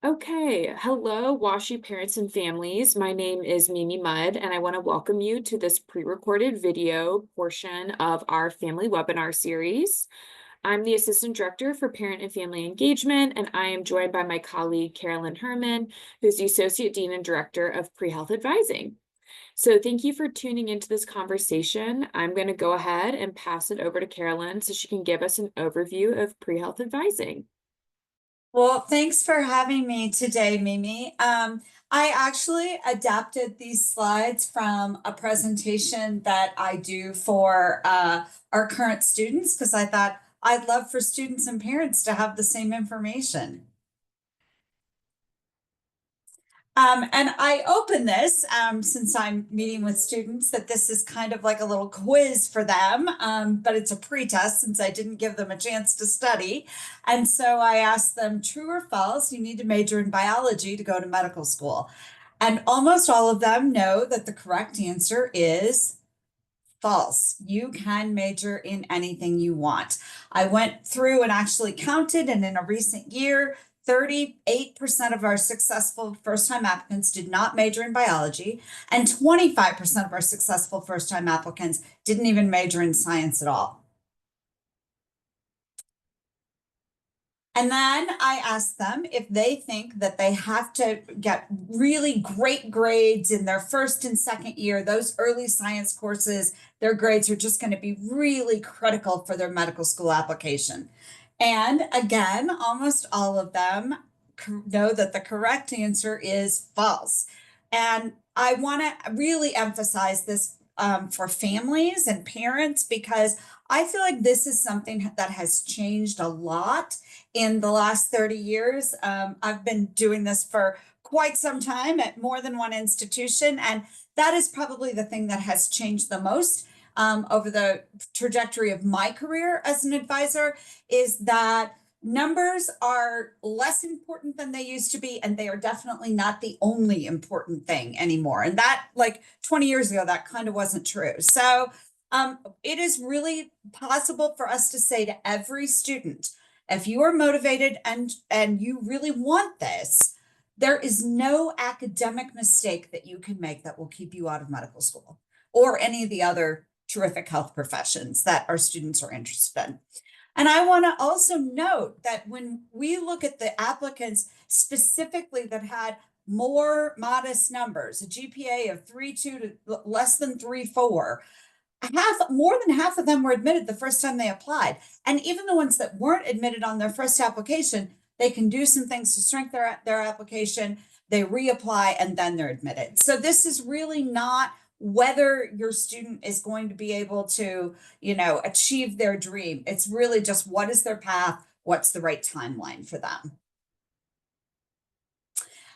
Okay, hello, WashU parents and families. My name is Mimi Mudd, and I want to welcome you to this pre-recorded video portion of our family webinar series. I'm the Assistant Director for Parent and Family Engagement, and I am joined by my colleague, Carolyn Herman, who's the Associate Dean and Director of Pre-Health Advising. So thank you for tuning into this conversation. I'm going to go ahead and pass it over to Carolyn so she can give us an overview of pre-health advising. Well, thanks for having me today, Mimi. I actually adapted these slides from a presentation that I do for our current students because I thought I'd love for students and parents to have the same information. And I open this since I'm meeting with students that this is kind of like a little quiz for them, but it's a pre-test since I didn't give them a chance to study. And so I asked them, true or false, you need to major in biology to go to medical school. And almost all of them know that the correct answer is false. You can major in anything you want. I went through and actually counted, and in a recent year, 38% of our successful first-time applicants did not major in biology, and 25% of our successful first-time applicants didn't even major in science at all. And then I asked them if they think that they have to get really great grades in their first and second year, those early science courses, their grades are just going to be really critical for their medical school application. And again, almost all of them know that the correct answer is false. And I want to really emphasize this for families and parents because I feel like this is something that has changed a lot in the last 30 years. I've been doing this for quite some time at more than one institution, and that is probably the thing that has changed the most over the trajectory of my career as an advisor is that numbers are less important than they used to be, and they are definitely not the only important thing anymore. And that, like 20 years ago, that kind of wasn't true. So it is really possible for us to say to every student, if you are motivated and you really want this, there is no academic mistake that you can make that will keep you out of medical school or any of the other terrific health professions that our students are interested in. And I want to also note that when we look at the applicants specifically that had more modest numbers, a GPA of 3.2 to less than 3.4, more than half of them were admitted the first time they applied. And even the ones that weren't admitted on their first application, they can do some things to strengthen their application, they reapply, and then they're admitted. So this is really not whether your student is going to be able to, achieve their dream. It's really just what is their path, what's the right timeline for them.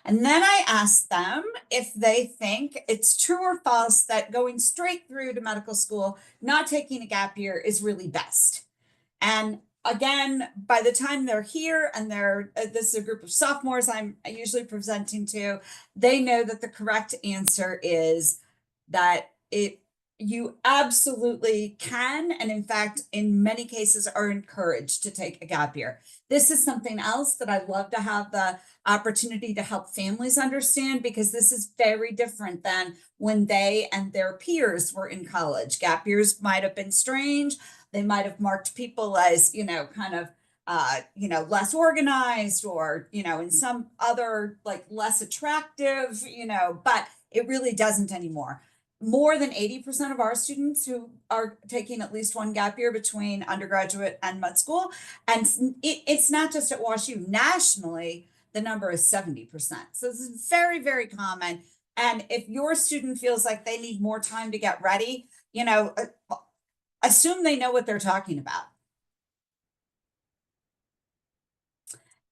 And then I asked them if they think it's true or false that going straight through to medical school, not taking a gap year, is really best. And again, by the time they're here and this is a group of sophomores I'm usually presenting to, they know that the correct answer is that you absolutely can, and in fact, in many cases are encouraged to take a gap year. This is something else that I'd love to have the opportunity to help families understand, because this is very different than when they and their peers were in college. Gap years might have been strange. They might have marked people as, kind of less organized or, in some other like less attractive, but it really doesn't anymore. More than 80% of our students who are taking at least one gap year between undergraduate and med school. And it's not just at WashU. Nationally, the number is 70%. So this is very, very common. And if your student feels like they need more time to get ready, assume they know what they're talking about.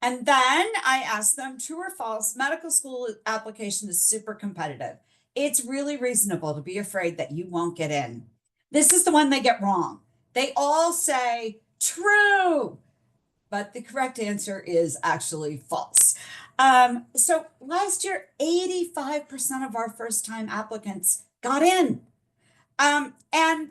And then I asked them, true or false, medical school application is super competitive. It's really reasonable to be afraid that you won't get in. This is the one they get wrong. They all say true, but the correct answer is actually false. So last year, 85% of our first-time applicants got in. And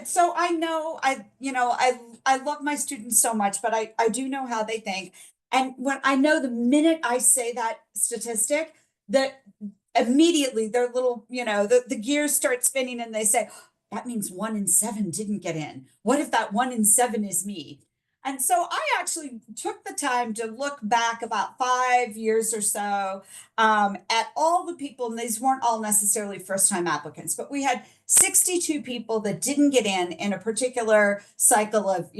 so I know I love my students so much, but I do know how they think. And when I know the minute I say that statistic, that immediately their little, the gears start spinning and they say, that means 1 in 7 didn't get in. What if that 1 in 7 is me? And so I actually took the time to look back about 5 years or so at all the people, and these weren't all necessarily first time applicants, but we had 62 people that didn't get in a particular cycle of,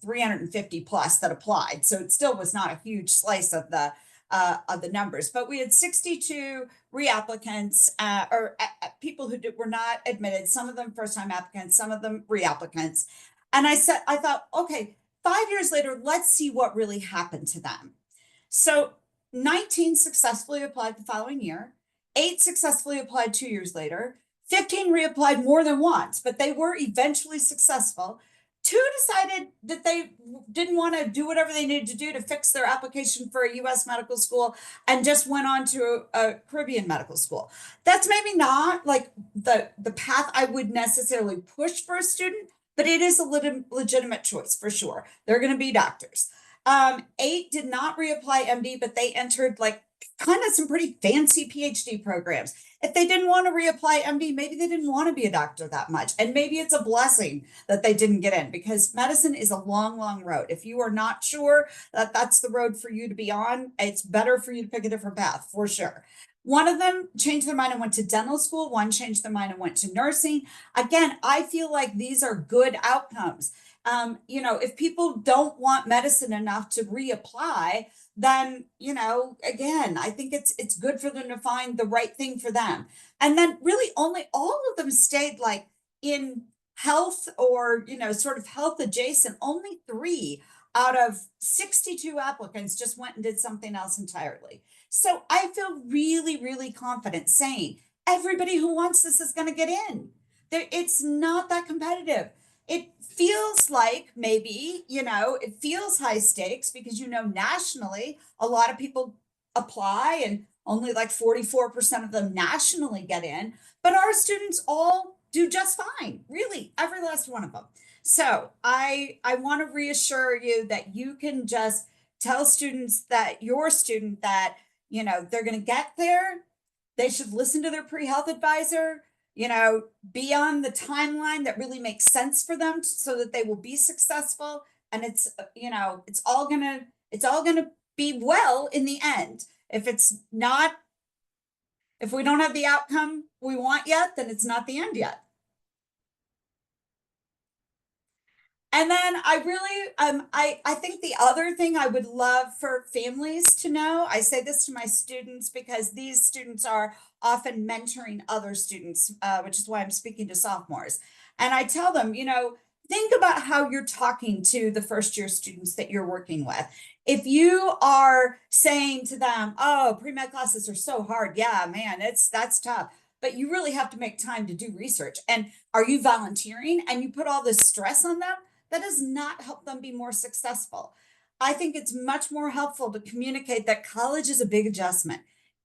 350 plus that applied. So it still was not a huge slice of the numbers, but we had 62 reapplicants or people who were not admitted, some of them first time applicants, some of them reapplicants. And I thought, okay, 5 years later, let's see what really happened to them. So 19 successfully applied the following year, 8 successfully applied 2 years later, 15 reapplied more than once, but they were eventually successful. 2 decided that they didn't want to do whatever they needed to do to fix their application for a US medical school and just went on to a Caribbean medical school. That's maybe not like the path I would necessarily push for a student, but it is a legitimate choice for sure. They're going to be doctors. 8 did not reapply MD, but they entered like kind of some pretty fancy PhD programs. If they didn't want to reapply MD, maybe they didn't want to be a doctor that much. And maybe it's a blessing that they didn't get in, because medicine is a long, long road. If you are not sure that that's the road for you to be on, it's better for you to pick a different path for sure. One of them changed their mind and went to dental school. One changed their mind and went to nursing. Again, I feel like these are good outcomes. If people don't want medicine enough to reapply, then, again, I think it's good for them to find the right thing for them. And then really only all of them stayed like in health or, sort of health adjacent. Only 3 out of 62 applicants just went and did something else entirely. So I feel really, really confident saying everybody who wants this is going to get in. It's not that competitive. It feels like maybe, it feels high stakes because, nationally, a lot of people apply and only like 44% of them nationally get in, but our students all do just fine, really, every last one of them. So I want to reassure you that you can just tell students that your student that, they're going to get there. They should listen to their pre-health advisor, be on the timeline that really makes sense for them so that they will be successful. And it's all gonna be well in the end. If it's not, if we don't have the outcome we want yet, then it's not the end yet. And then I really, I think the other thing I would love for families to know, I say this to my students because these students are often mentoring other students, which is why I'm speaking to sophomores. And I tell them, think about how you're talking to the first year students that you're working with. If you are saying to them, oh, pre-med classes are so hard. Yeah, man, that's tough. But you really have to make time to do research. And are you volunteering and you put all this stress on them? That does not help them be more successful. I think it's much more helpful to communicate that college is a big adjustment.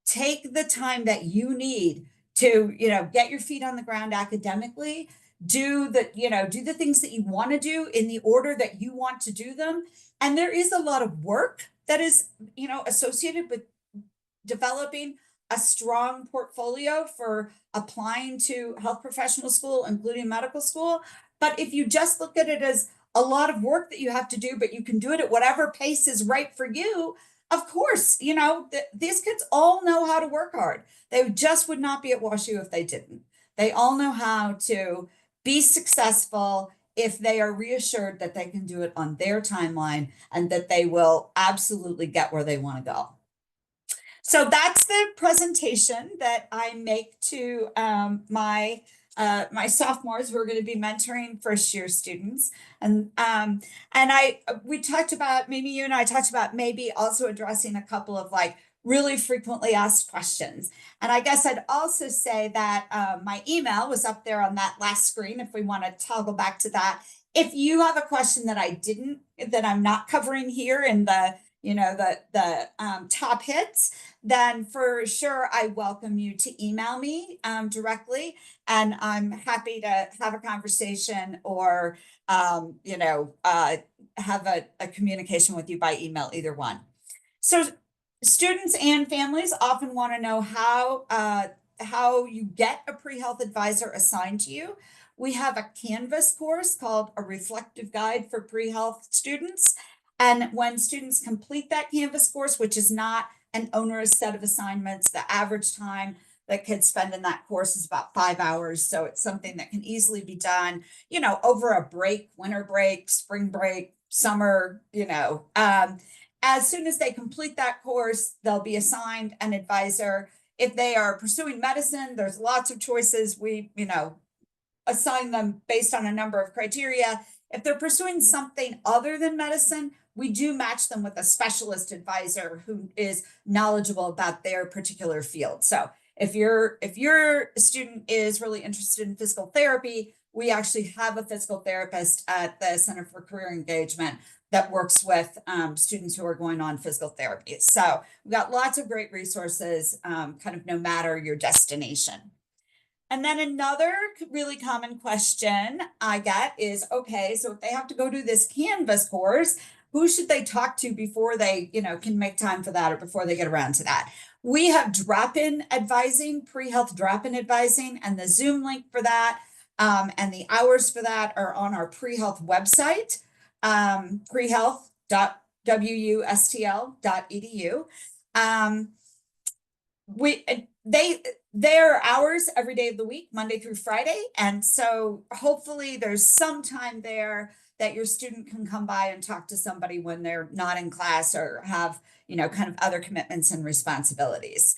Take the time that you need to, get your feet on the ground academically, do the things that you want to do in the order that you want to do them. And there is a lot of work that is, associated with developing a strong portfolio for applying to health professional school, including medical school. But if you just look at it as a lot of work that you have to do, but you can do it at whatever pace is right for you, of course, these kids all know how to work hard. They just would not be at WashU if they didn't. They all know how to be successful if they are reassured that they can do it on their timeline and that they will absolutely get where they want to go. So that's the presentation that I make to my sophomores who are going to be mentoring first year students. And we talked about, maybe you and I talked about maybe also addressing a couple of like really frequently asked questions. And I guess I'd also say that my email was up there on that last screen if we want to toggle back to that. If you have a question that that I'm not covering here in the top hits, then for sure I welcome you to email me directly, and I'm happy to have a conversation or have a communication with you by email, either one. So students and families often want to know how you get a pre-health advisor assigned to you. We have a Canvas course called A Reflective Guide for Pre-Health Students. And when students complete that Canvas course, which is not an onerous set of assignments, the average time that kids spend in that course is about 5 hours. So it's something that can easily be done, over a break, winter break, spring break, summer, as soon as they complete that course, they'll be assigned an advisor. If they are pursuing medicine, there's lots of choices. We, assign them based on a number of criteria. If they're pursuing something other than medicine, we do match them with a specialist advisor who is knowledgeable about their particular field. So if your student is really interested in physical therapy, we actually have a physical therapist at the Center for Career Engagement that works with students who are going on physical therapy. So we've got lots of great resources, kind of no matter your destination. And then another really common question I get is, okay, so if they have to go do this Canvas course, who should they talk to before they, can make time for that or before they get around to that? We have drop-in advising, pre-health drop-in advising, and the Zoom link for that, and the hours for that are on our pre-health website, prehealth.wustl.edu. There are hours every day of the week, Monday through Friday, and so hopefully there's some time there that your student can come by and talk to somebody when they're not in class or have, kind of other commitments and responsibilities.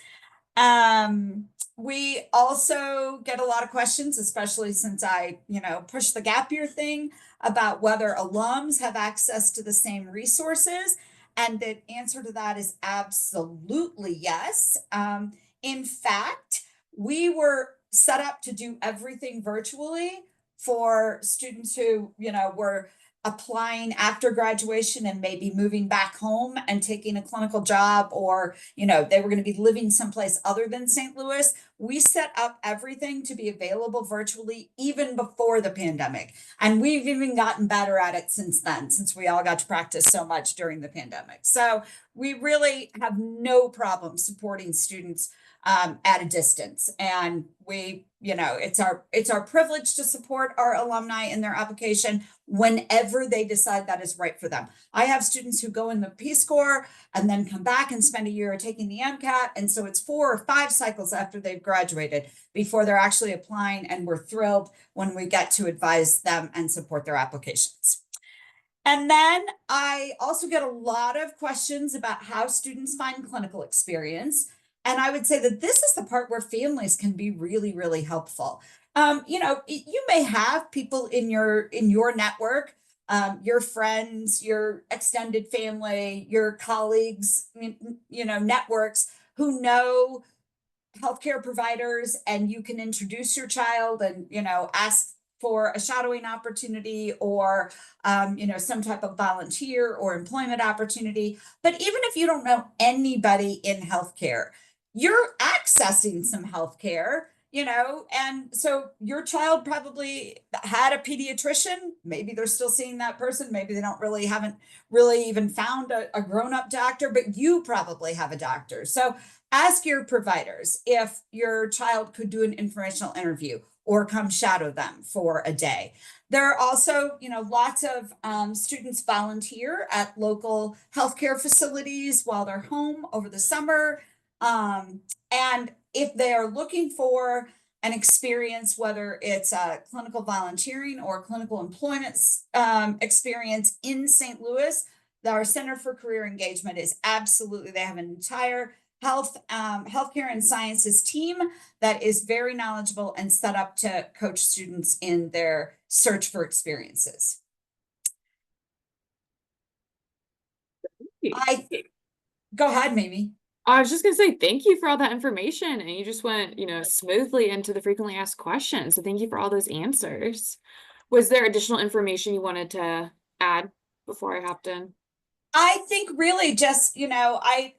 We also get a lot of questions, especially since I, push the gap year thing, about whether alums have access to the same resources. And the answer to that is absolutely yes. In fact, we were set up to do everything virtually for students who, were applying after graduation and maybe moving back home and taking a clinical job, or they were going to be living someplace other than St. Louis. We set up everything to be available virtually even before the pandemic, and we've even gotten better at it since then, since we all got to practice so much during the pandemic. So we really have no problem supporting students at a distance, and we, it's our privilege to support our alumni in their application whenever they decide that is right for them. I have students who go in the Peace Corps and then come back and spend a year taking the MCAT, and so it's 4 or 5 cycles after they've graduated before they're actually applying, and we're thrilled when we get to advise them and support their applications. And then I also get a lot of questions about how students find clinical experience. And I would say that this is the part where families can be really, really helpful. You may have people in your network, your friends, your extended family, your colleagues, networks who know healthcare providers, and you can introduce your child and, ask for a shadowing opportunity, or some type of volunteer or employment opportunity. But even if you don't know anybody in healthcare, you're accessing some healthcare, and so your child probably had a pediatrician. Maybe they're still seeing that person, maybe they haven't really even found a grown-up doctor, but you probably have a doctor. So ask your providers if your child could do an informational interview or come shadow them for a day. There are also, lots of students volunteer at local healthcare facilities while they're home over the summer. And if they are looking for an experience, whether it's a clinical volunteering or clinical employment experience in St. Louis, our Center for Career Engagement is absolutely, they have an entire healthcare and sciences team that is very knowledgeable and set up to coach students in their search for experiences. Go ahead, Mimi. I was just gonna say thank you for all that information, and you just went, smoothly into the frequently asked questions. So thank you for all those answers. Was there additional information you wanted to add before I hopped in? I think really just, I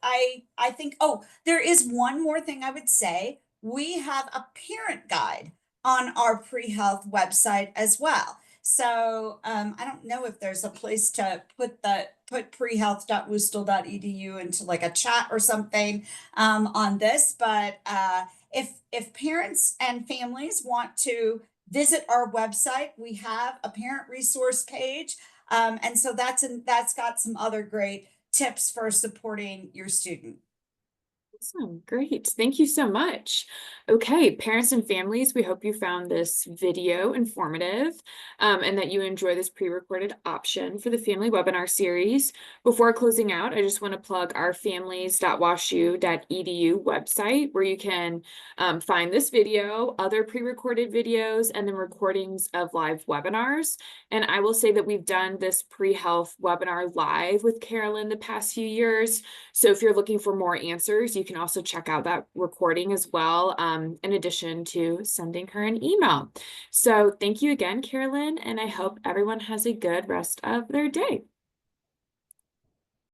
think, oh, there is one more thing I would say. We have a parent guide on our pre-health website as well. So I don't know if there's a place to put prehealth.wustl.edu into like a chat or something on this, but if parents and families want to visit our website, we have a parent resource page. And so that's got some other great tips for supporting your student. Awesome. Great. Thank you so much. Okay, parents and families, we hope you found this video informative and that you enjoy this pre-recorded option for the family webinar series. Before closing out, I just want to plug our families.washu.edu website where you can find this video, other pre-recorded videos, and then recordings of live webinars. And I will say that we've done this pre-health webinar live with Carolyn the past few years. So if you're looking for more answers, you can also check out that recording as well, in addition to sending her an email. So thank you again, Carolyn, and I hope everyone has a good rest of their day.